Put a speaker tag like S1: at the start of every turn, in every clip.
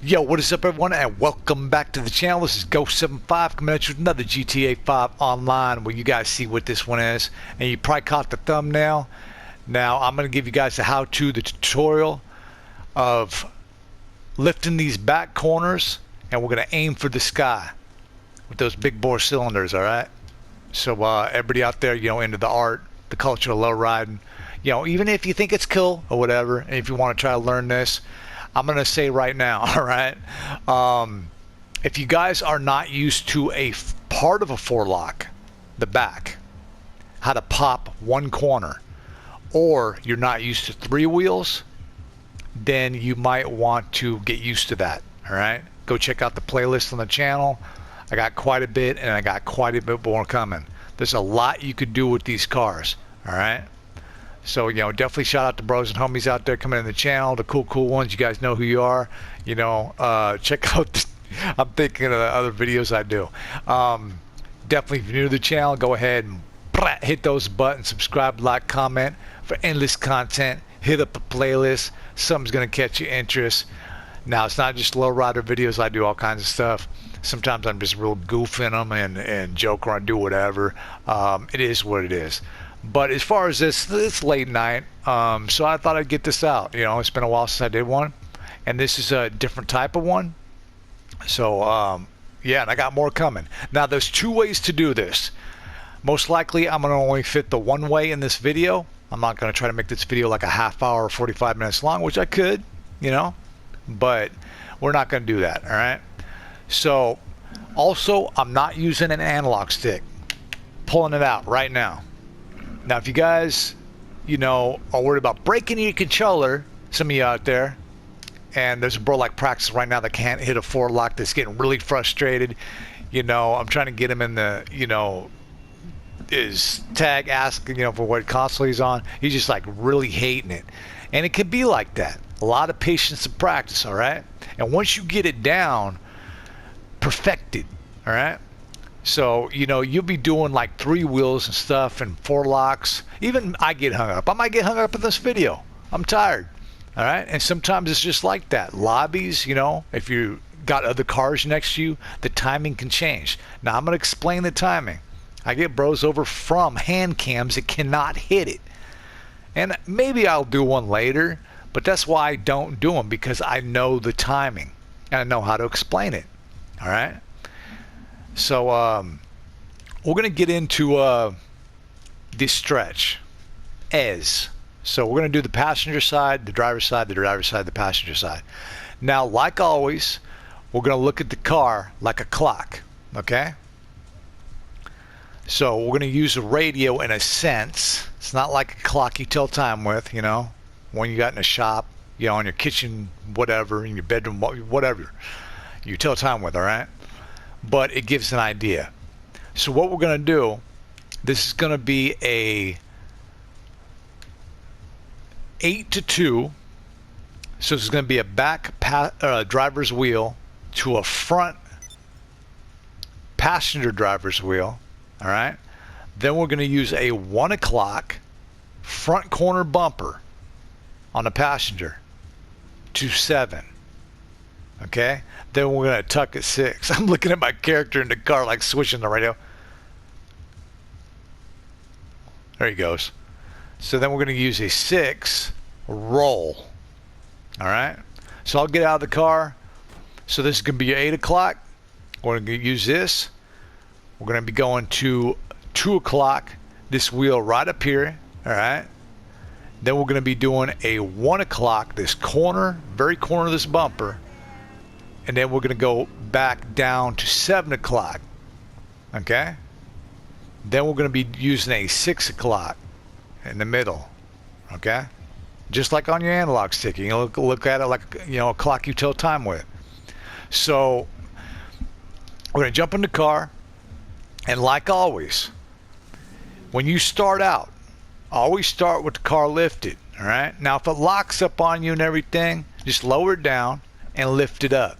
S1: Yo, what is up everyone, and welcome back to the channel. This is Gta5 coming at you with another GTA 5 online, where you guys see what this one is, and you probably caught the thumbnail. Now I'm going to give you guys the how-to, the tutorial of lifting these back corners, and we're going to aim for the sky with those big bore cylinders. Alright, so everybody out there, into the art, the culture of low riding, even if you think it's cool or whatever, and if you want to try to learn this, I'm going to say right now, all right, if you guys are not used to a part of a forelock, the back, how to pop one corner, or you're not used to three wheels, then you might want to get used to that, all right? Go check out the playlist on the channel. I got quite a bit, and I got quite a bit more coming. There's a lot you could do with these cars, all right? So, definitely shout out to bros and homies out there coming in the channel, the cool ones. You guys know who you are. Check out I'm thinking of the other videos I do. Definitely, if you're new to the channel, go ahead and hit those buttons, subscribe, like, comment for endless content. Hit up the playlist. Something's going to catch your interest. Now, it's not just lowrider videos. I do all kinds of stuff. Sometimes I'm just real goofing them and joke around, do whatever. It is what it is. But as far as this, it's late night, so I thought I'd get this out. It's been a while since I did one, and this is a different type of one. So, yeah, and I got more coming. Now, there's two ways to do this. Most likely, I'm going to only fit the one way in this video. I'm not going to try to make this video like a half hour or 45 minutes long, which I could, but we're not going to do that, all right? So, also, I'm not using an analog stick. Pulling it out right now. Now, if you guys, are worried about breaking your controller, some of you out there, and there's a bro like Practice right now that can't hit a forelock, that's getting really frustrated, I'm trying to get him in the, his tag asking, for what console he's on. He's just like really hating it. And it can be like that. A lot of patience and practice, all right? And once you get it down, perfected, all right? So, you'll be doing like three wheels and stuff and four locks. Even I get hung up. I might get hung up in this video. I'm tired. All right. And sometimes it's just like that. Lobbies, if you got other cars next to you, the timing can change. Now, I'm going to explain the timing. I get bros over from hand cams that cannot hit it. And maybe I'll do one later, but that's why I don't do them, because I know the timing and I know how to explain it. All right. So we're going to get into this stretch as. So we're going to do the passenger side, the driver's side, the driver's side, the passenger side. Now, like always, we're going to look at the car like a clock, okay? So we're going to use a radio in a sense. It's not like a clock you tell time with, when you got in a shop, in your kitchen, whatever, in your bedroom, whatever you tell time with, all right? But it gives an idea. So what we're going to do, this is going to be a 8-to-2. So this is going to be a back driver's wheel to a front passenger driver's wheel. All right. Then we're going to use a 1 o'clock front corner bumper on the passenger to 7. Okay, then we're going to tuck at 6. I'm looking at my character in the car like switching the radio. There he goes. So then we're going to use a 6 roll. All right, so I'll get out of the car. So this is going to be your 8 o'clock. We're going to use this. We're going to be going to 2 o'clock, this wheel right up here. All right, then we're going to be doing a 1 o'clock, this corner, very corner of this bumper. And then we're going to go back down to 7 o'clock. Okay? Then we're going to be using a 6 o'clock in the middle. Okay? Just like on your analog stick. You look at it like, a clock you tell time with. So, we're going to jump in the car. And like always, when you start out, always start with the car lifted. All right? Now, if it locks up on you and everything, just lower it down and lift it up.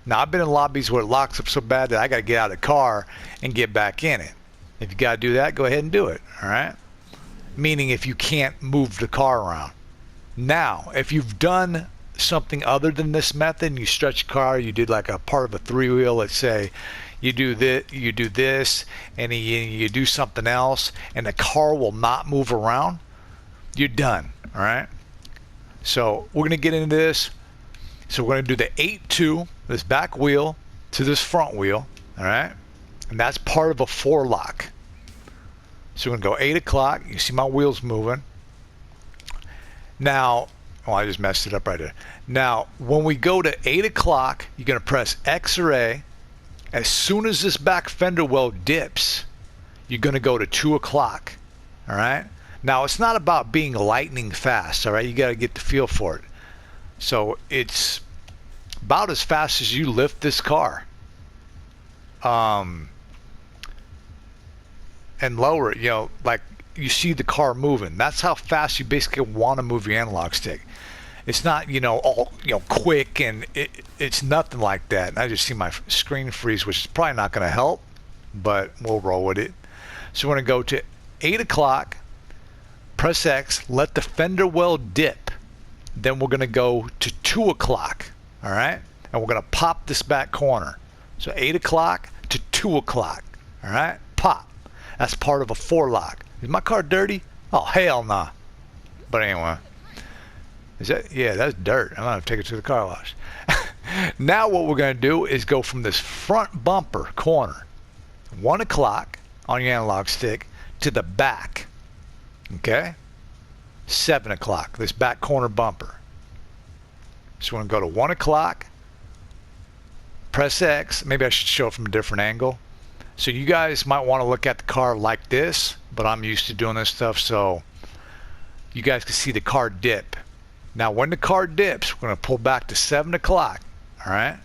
S1: Now, I've been in lobbies where it locks up so bad that I got to get out of the car and get back in it. If you got to do that, go ahead and do it, all right? Meaning if you can't move the car around. Now, if you've done something other than this method and you stretch your car, you did like a part of a three-wheel, let's say you do this and you do something else and the car will not move around, you're done. All right, so we're going to get into this. So we're going to do the 8-2, this back wheel to this front wheel. All right, and that's part of a 4-lock. So we're going to go 8 o'clock. You see my wheels moving. Now, oh, I just messed it up right there. Now, when we go to 8 o'clock, you're going to press X or A. As soon as this back fender well dips, you're going to go to 2 o'clock. All right? Now, it's not about being lightning fast. All right? You got to get the feel for it. So it's about as fast as you lift this car. And lower it, you know, like you see the car moving. That's how fast you basically want to move your analog stick. It's not, you know, all, you know, quick, and it's nothing like that. And I just see my screen freeze, which is probably not going to help, but we'll roll with it. So we're going to go to 8 o'clock, press X, let the fender well dip. Then we're going to go to 2 o'clock, all right? And we're going to pop this back corner. So 8 o'clock to 2 o'clock, all right? Pop. That's part of a 4-lock. Is my car dirty? Oh, hell nah. But anyway. Is that? Yeah, that's dirt. I'm going to take it to the car wash. Now what we're going to do is go from this front bumper corner, 1 o'clock on your analog stick, to the back. Okay? 7 o'clock, this back corner bumper. So we're going to go to 1 o'clock, press X. Maybe I should show it from a different angle. So you guys might want to look at the car like this, but I'm used to doing this stuff, so you guys can see the car dip. Now when the car dips, we're going to pull back to 7 o'clock. All right?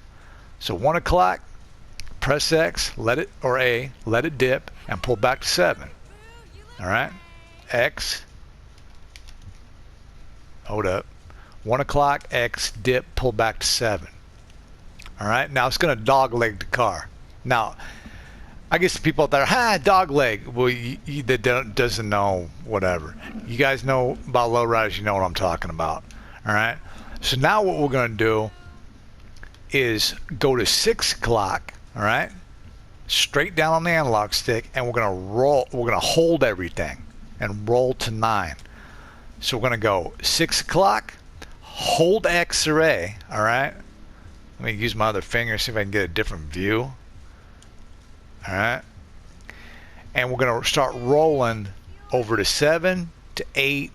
S1: So 1 o'clock, press X, let it, or A, let it dip, and pull back to 7. All right? X, hold up. 1 o'clock, X, dip, pull back to 7. All right? Now it's going to dog leg the car. Now, I guess the people out there, dog leg. Well, you that doesn't know, whatever. You guys know about lowriders, you know what I'm talking about. All right? So now what we're going to do is go to 6 o'clock, all right? Straight down on the analog stick, and we're going to roll. We're going to hold everything and roll to 9. So we're going to go 6 o'clock, hold X or A, all right? Let me use my other finger, see if I can get a different view. All right, and we're going to start rolling over to 7 to 8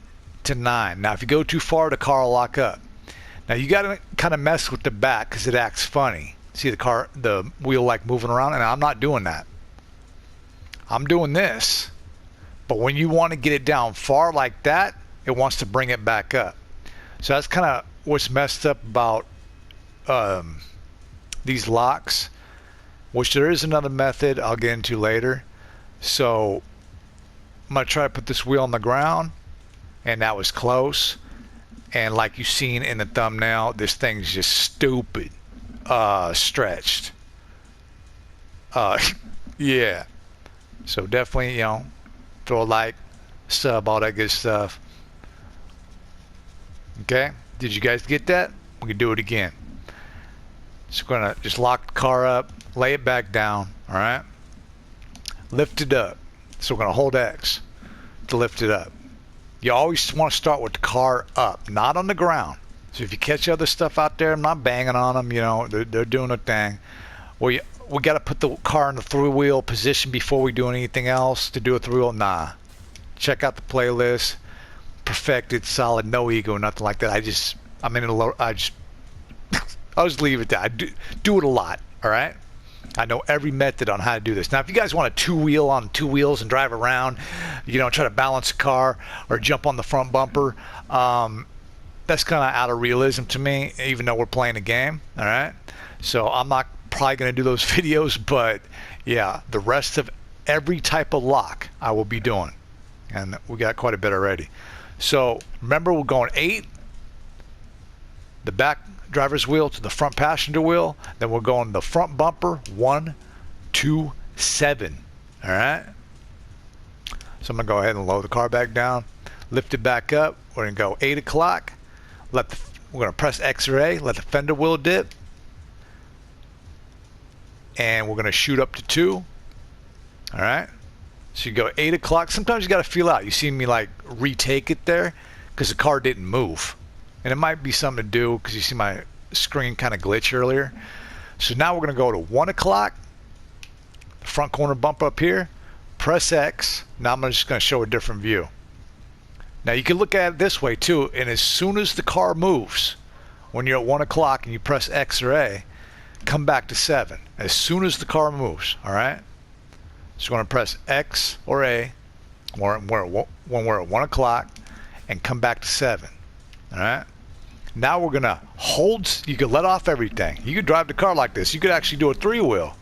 S1: to 9. Now if you go too far, the car will lock up. Now you got to kind of mess with the back because it acts funny. See the wheel like moving around, and I'm not doing that. I'm doing this, but when you want to get it down far like that, it wants to bring it back up. So that's kind of what's messed up about these locks, which there is another method I'll get into later. So I'm going to try to put this wheel on the ground, and that was close. And like you've seen in the thumbnail, this thing's just stupid stretched. Yeah. So definitely, you know, throw a like, sub, all that good stuff. Okay? Did you guys get that? We can do it again. So we're going to just lock the car up, lay it back down, all right? Lift it up. So we're going to hold X to lift it up. You always want to start with the car up, not on the ground. So if you catch other stuff out there, I'm not banging on them, you know, they're doing a thing. We got to put the car in the three-wheel position before we do anything else to do a three-wheel. Nah. Check out the playlist. Perfected, solid, no ego, nothing like that. I'll just leave it there. I do it a lot, all right? I know every method on how to do this. Now, if you guys want a two-wheel on 2 wheels and drive around, you know, try to balance a car or jump on the front bumper, that's kind of out of realism to me, even though we're playing a game, all right? So I'm not probably going to do those videos, but yeah, the rest of every type of lock I will be doing. And we got quite a bit already. So remember, we're going 8, the back driver's wheel to the front passenger wheel, then we're going the front bumper 1, 2, 7. All right, so I'm gonna go ahead and lower the car back down, lift it back up. We're gonna go 8 o'clock, let the we're going to press X or A, let the fender wheel dip, and we're going to shoot up to 2. All right. So you go 8 o'clock. Sometimes you got to feel out. You see me like retake it there because the car didn't move. And it might be something to do because you see my screen kind of glitch earlier. So now we're going to go to 1 o'clock. Front corner bump up here. Press X. Now I'm just going to show a different view. Now you can look at it this way too. And as soon as the car moves, when you're at 1 o'clock and you press X or A, come back to 7. As soon as the car moves. All right. So we're going to press X or A when we're at 1 o'clock and come back to 7. All right. Now we're going to hold. You can let off everything. You could drive the car like this. You could actually do a 3-wheel.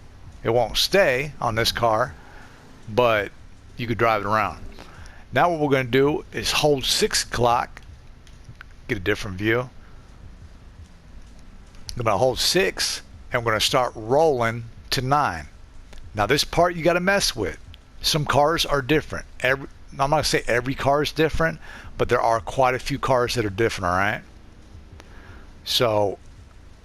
S1: It won't stay on this car, but you could drive it around. Now what we're going to do is hold 6 o'clock. Get a different view. I'm going to hold 6 and we're going to start rolling to 9. Now this part you got to mess with. Some cars are different. I'm not going to say every car is different, but there are quite a few cars that are different, all right? So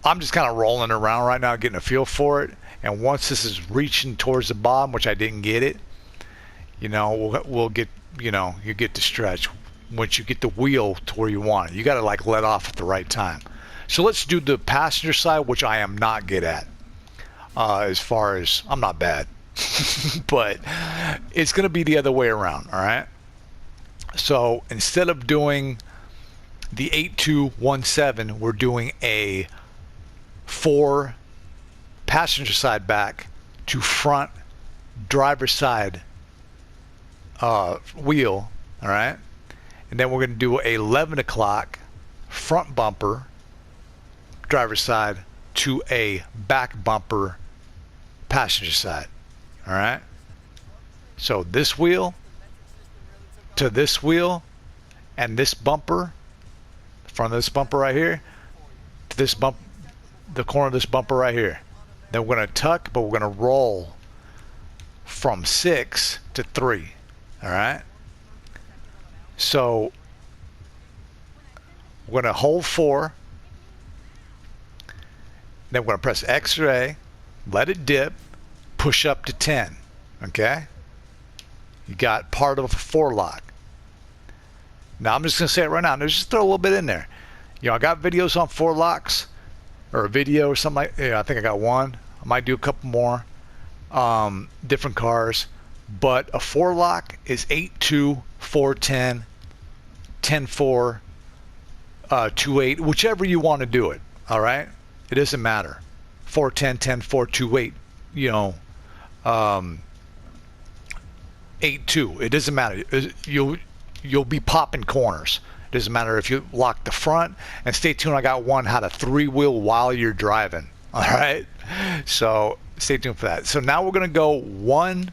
S1: I'm just kind of rolling around right now, getting a feel for it. And once this is reaching towards the bottom, which I didn't get it, you know, we'll get, you know, you get to stretch once you get the wheel to where you want it. You got to like let off at the right time. So let's do the passenger side, which I am not good at. As far as I'm not bad, but it's going to be the other way around. All right. So instead of doing the 8217, we're doing a 4 passenger side back to front driver side wheel. All right. And then we're going to do a 11 o'clock front bumper driver side to a back bumper passenger side. All right. So this wheel to this wheel and this bumper, front of this bumper right here, to this bump, the corner of this bumper right here. Then we're going to tuck, but we're going to roll from 6 to 3. All right. So we're going to hold 4. Then we're going to press X or A, let it dip, push up to 10. Okay. You got part of a 4 lock. Now I'm just going to say it right now. Just throw a little bit in there. You know, I got videos on 4 locks, or a video or something like. Yeah, I think I got one. I might do a couple more. Different cars, but a 4 lock is 8-2, 4-10, 10-4, 2-8, whichever you want to do it. All right. It doesn't matter. 4-10, 10-4, 2-8. You know, 8-2. It doesn't matter. You'll be popping corners. It doesn't matter if you lock the front. And stay tuned. I got one how to 3-wheel while you're driving. All right. So stay tuned for that. So now we're gonna go 11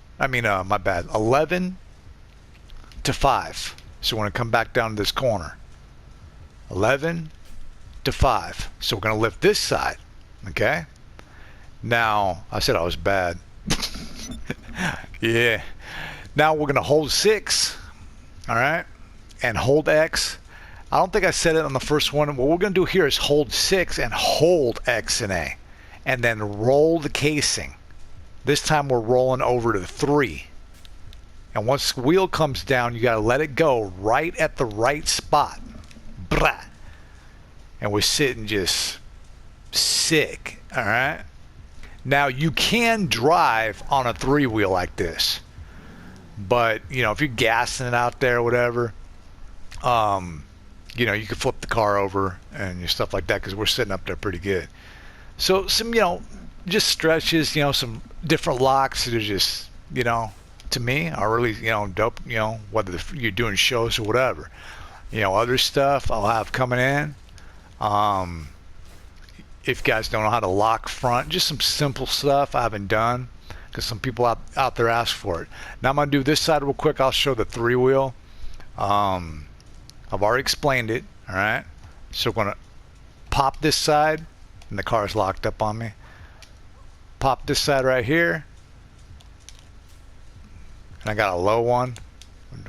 S1: to 5. So we're gonna come back down to this corner. 11 to 5. So we're gonna lift this side. Okay. Now I said I was bad. Yeah. Now we're gonna hold 6. All right, and hold X. I don't think I said it on the first one. What we're going to do here is hold 6 and hold X and A, and then roll the casing. This time we're rolling over to 3. And once the wheel comes down, you got to let it go right at the right spot. Blah. And we're sitting just sick. All right. Now you can drive on a 3-wheel like this. But, you know, if you're gassing it out there or whatever, you know, you can flip the car over and stuff like that because we're sitting up there pretty good. So some, you know, just stretches, you know, some different locks that are just, you know, to me are really, you know, dope, you know, whether you're doing shows or whatever. You know, other stuff I'll have coming in. If you guys don't know how to lock front, just some simple stuff I haven't done. Because some people out there ask for it. Now I'm going to do this side real quick. I'll show the 3-wheel. I've already explained it. All right. So we're going to pop this side. And the car's locked up on me. Pop this side right here. And I got a low one.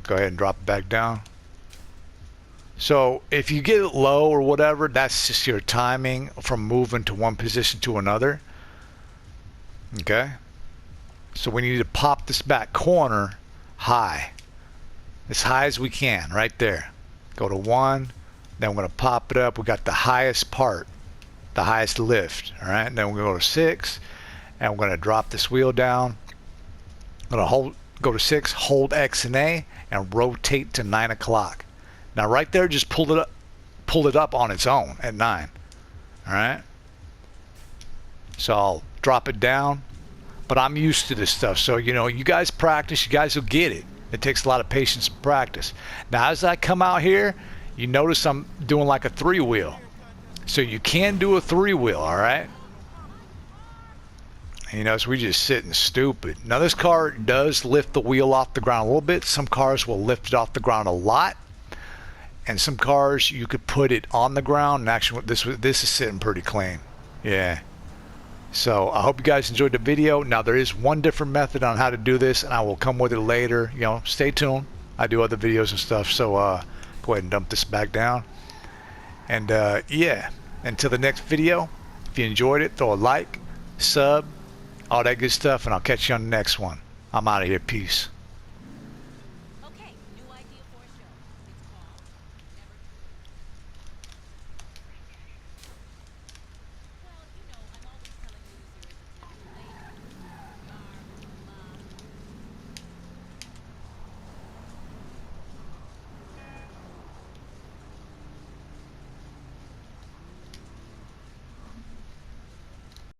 S1: Go ahead and drop it back down. So if you get it low or whatever, that's just your timing from moving to one position to another. Okay, so we need to pop this back corner high, as high as we can, right there. Go to 1, then we're going to pop it up. We got the highest part, the highest lift. All right, and then we're going to go to 6, and we're going to drop this wheel down. I'm going to go to 6, hold X and A, and rotate to 9 o'clock. Now right there, just pull it up on its own at 9. All right, so I'll drop it down, but I'm used to this stuff, so you know, you guys practice, you guys will get it. It takes a lot of patience and practice. Now as I come out here, you notice I'm doing like a 3-wheel, so you can do a 3-wheel. All right, you know, so we're just sitting stupid. Now this car does lift the wheel off the ground a little bit. Some cars will lift it off the ground a lot, and some cars you could put it on the ground, and actually this is sitting pretty clean. Yeah, so I hope you guys enjoyed the video. Now there is one different method on how to do this, and I will come with it later. You know, stay tuned. I do other videos and stuff, so go ahead and dump this back down. And yeah, until the next video, if you enjoyed it, throw a like, sub, all that good stuff, and I'll catch you on the next one. I'm out of here. Peace.